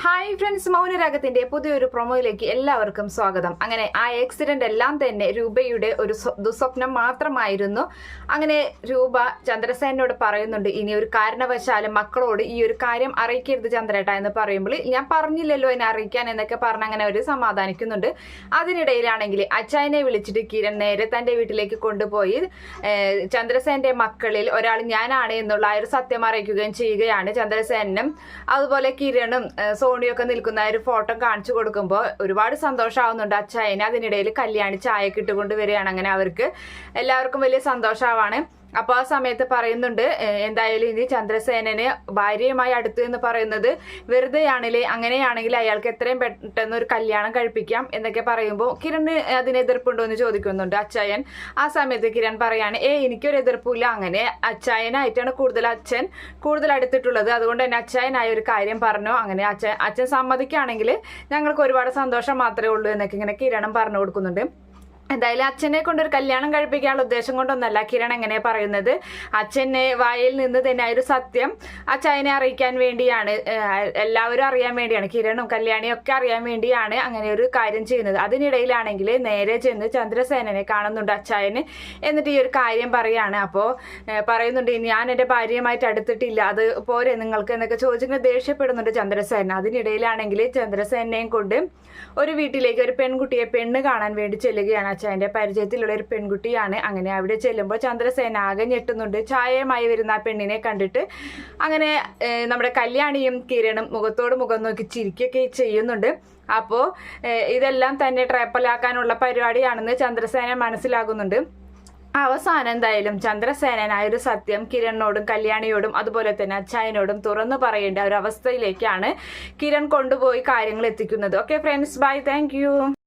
Hi friends, മൗനരാഗത്തിന്റെ പുതിയൊരു പ്രൊമോയിലേക്ക് എല്ലാവർക്കും സ്വാഗതം. അങ്ങനെ ആ ആക്സിഡന്റ് എല്ലാം തന്നെ രൂപയുടെ ഒരു ദുസ്വപ്നം മാത്രമായിരുന്നു. അങ്ങനെ രൂപ ചന്ദ്രസേനോട് പറയുന്നുണ്ട്, ഇനി ഒരു കാരണവശാലും മക്കളോട് ഈ ഒരു കാര്യം അറിയിക്കരുത് ചന്ദ്രേട്ട എന്ന് പറയുമ്പോൾ, ഞാൻ പറഞ്ഞില്ലല്ലോ എന്നെ അറിയിക്കാൻ എന്നൊക്കെ പറഞ്ഞ് അങ്ങനെ അവർ സമാധാനിക്കുന്നുണ്ട്. അതിനിടയിലാണെങ്കിൽ അച്ചായനെ വിളിച്ചിട്ട് കിരൺ നേരെ തന്റെ വീട്ടിലേക്ക് കൊണ്ടുപോയി ചന്ദ്രസേന്റെ മക്കളിൽ ഒരാൾ ഞാനാണ് എന്നുള്ള ആ ഒരു സത്യം അറിയിക്കുകയും ചെയ്യുകയാണ്. ചന്ദ്രസേനും അതുപോലെ കിരണും സോണിയൊക്കെ നിൽക്കുന്ന ഒരു ഫോട്ടോ കാണിച്ചു കൊടുക്കുമ്പോൾ ഒരുപാട് സന്തോഷമാവുന്നുണ്ട് അച്ചായന്. അതിനിടയിൽ കല്യാണി ചായയൊക്കെ ഇട്ടുകൊണ്ട് വരികയാണ്. അങ്ങനെ അവർക്ക് എല്ലാവർക്കും വലിയ സന്തോഷമാവാണ്. അപ്പോൾ ആ സമയത്ത് പറയുന്നുണ്ട്, എന്തായാലും ഇനി ചന്ദ്രസേനന് ഭാര്യയുമായി അടുത്ത് എന്ന് പറയുന്നത് വെറുതെയാണില്ലേ, അങ്ങനെയാണെങ്കിൽ അയാൾക്ക് എത്രയും പെട്ടെന്ന് ഒരു കല്യാണം കഴിപ്പിക്കാം എന്നൊക്കെ പറയുമ്പോൾ കിരണ് അതിന് എതിർപ്പുണ്ടോ എന്ന് ചോദിക്കുന്നുണ്ട് അച്ചായൻ. ആ സമയത്ത് കിരൺ പറയാണ്, എനിക്കൊരു എതിർപ്പില്ല, അങ്ങനെ അച്ചായനായിട്ടാണ് അച്ഛൻ കൂടുതൽ അടുത്തിട്ടുള്ളത്, അതുകൊണ്ട് തന്നെ അച്ചായനായ ഒരു കാര്യം പറഞ്ഞു. അങ്ങനെ അച്ഛൻ സമ്മതിക്കുകയാണെങ്കിൽ ഞങ്ങൾക്ക് ഒരുപാട് സന്തോഷം മാത്രമേ ഉള്ളൂ എന്നൊക്കെ ഇങ്ങനെ കിരണം പറഞ്ഞു കൊടുക്കുന്നുണ്ട്. എന്തായാലും അച്ഛനെ കൊണ്ടൊരു കല്യാണം കഴിപ്പിക്കാനുള്ള ഉദ്ദേശം കൊണ്ടൊന്നല്ല കിരൺ എങ്ങനെ പറയുന്നത്, അച്ഛനെ വായിൽ നിന്ന് തന്നെ ഒരു സത്യം അച്ചായനെ അറിയിക്കാൻ വേണ്ടിയാണ്, എല്ലാവരും അറിയാൻ വേണ്ടിയാണ്, കിരണും കല്യാണിയും ഒക്കെ അറിയാൻ വേണ്ടിയാണ് അങ്ങനെ ഒരു കാര്യം ചെയ്യുന്നത്. അതിനിടയിലാണെങ്കിൽ നേരെ ചെന്ന് ചന്ദ്രസേനനെ കാണുന്നുണ്ട് അച്ചായന്. എന്നിട്ട് ഈ ഒരു കാര്യം പറയാണ്. അപ്പോൾ പറയുന്നുണ്ട്, ഞാൻ എൻ്റെ ഭാര്യയുമായിട്ട് അടുത്തിട്ടില്ല, അത് പോരെ നിങ്ങൾക്ക് എന്നൊക്കെ ചോദിച്ചിങ്ങനെ ദേഷ്യപ്പെടുന്നുണ്ട് ചന്ദ്രസേന. അതിനിടയിലാണെങ്കിൽ ചന്ദ്രസേനയും കൊണ്ട് ഒരു വീട്ടിലേക്ക് ഒരു പെൺകുട്ടിയെ പെണ്ണ് കാണാൻ വേണ്ടി ചെല്ലുകയാണ്. അച്ചായന്റെ പരിചയത്തിലുള്ള ഒരു പെൺകുട്ടിയാണ്. അങ്ങനെ അവിടെ ചെല്ലുമ്പോൾ ചന്ദ്രസേന ആകെ ഞെട്ടുന്നുണ്ട് ചായയുമായി വരുന്ന ആ പെണ്ണിനെ കണ്ടിട്ട്. അങ്ങനെ നമ്മുടെ കല്യാണിയും കിരണും മുഖത്തോട് മുഖം നോക്കി ചിരിക്കുകയൊക്കെ ചെയ്യുന്നുണ്ട്. അപ്പോൾ ഇതെല്ലാം തന്നെ ട്രാപ്പലാക്കാനുള്ള പരിപാടിയാണെന്ന് ചന്ദ്രസേന മനസ്സിലാകുന്നുണ്ട്. അവസാനം എന്തായാലും ചന്ദ്രസേനായ ഒരു സത്യം കിരണിനോടും കല്യാണിയോടും അതുപോലെ തന്നെ അച്ചായനോടും തുറന്നു പറയേണ്ട ഒരു അവസ്ഥയിലേക്കാണ് കിരൺ കൊണ്ടുപോയി കാര്യങ്ങൾ എത്തിക്കുന്നത്. Okay friends, bye, thank U.